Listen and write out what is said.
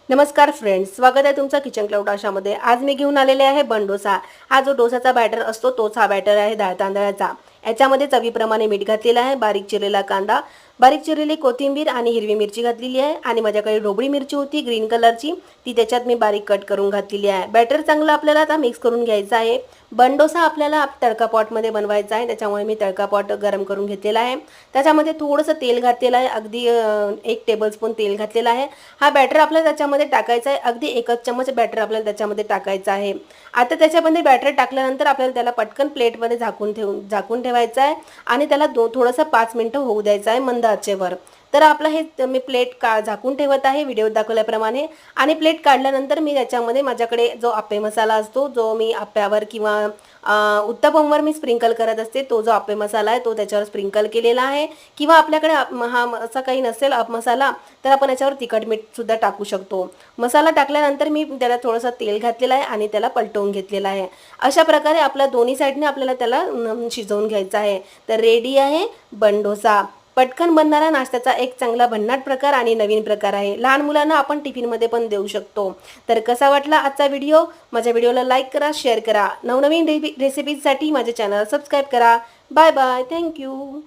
नमस्कार फ्रेंड्स, स्वागत आहे तुमचं किचन क्लाउड आशामध्ये। आज मी घेऊन आलेले आहे बन डोसा। हा जो डोसाचा बॅटर असतो तोच हा बॅटर आहे डाळ तांदळाचा। याच्यामध्ये चवीप्रमाणे मीठ घातलेलं आहे, बारीक चिरलेला कांदा, बारीक चिरलेली कोथिंबीर आणि हिरवी मिरची घातलेली आहे आणि माझ्याकडे ढोबळी मिरची होती ग्रीन कलरची, ती त्याच्यात मी बारीक कट करून घातलेली आहे। बॅटर चांगलं आपल्याला आता मिक्स करून घ्यायचं आहे। बन डोसा आपल्याला तडका पॉटमध्ये बनवायचा आहे, त्याच्यामुळे मी तडका पॉट गरम करून घेतलेला आहे। त्याच्यामध्ये थोडंसं तेल घातलेलं आहे, अगदी 1 टेबलस्पून तेल घातलेलं आहे। हा बॅटर आपल्याला त्याच्यामध्ये टाकायचा आहे, अगदी 1 चमच बॅटर आपल्याला त्याच्यामध्ये टाकायचा आहे। आता त्याच्यामध्ये बॅटर टाकल्यानंतर आपल्याला त्याला पटकन प्लेटमध्ये झाकून ठेवायचं आहे आणि त्याला थोडंसं 5 मिनिटं होऊ द्यायचं आहे मंद आचेवर। तर आपलं हे मी प्लेट झाकून ठेवत आहे व्हिडिओत दाखवल्याप्रमाणे। आणि प्लेट काढल्यानंतर मी त्याच्यामध्ये माझ्याकडे जो आप्पे मसाला असतो, जो मी आप्प्यावर किंवा उत्तपमवर मी स्प्रिंकल करत असते, तो जो आप्पे मसाला आहे तो त्याच्यावर स्प्रिंकल केलेला आहे। किंवा आपल्याकडे हा असा काही नसेल मसाला तर आपण याच्यावर तिखट मीठ सुद्धा टाकू शकतो। मसाला टाकल्यानंतर मी त्याला थोडंसं तेल घातलेलं आहे आणि त्याला पलटवून घेतलेला आहे। अशा प्रकारे आपल्या दोन्ही साइडने आपल्याला त्याला शिजवून घ्यायचं आहे। तर रेडी आहे बन डोसा। पटकन बनणारा नाश्त्याचा एक चांगला भन्नाट प्रकार आणि नवीन प्रकार आहे। लहान मुलांना आपण टिफिनमध्ये पण देऊ शकतो। तर कसा वाटला आजचा व्हिडिओ? माझ्या व्हिडिओला लाईक करा, शेअर करा। नवनवीन रेसिपीजसाठी माझे चॅनल सबस्क्राईब करा। Bye bye, thank you.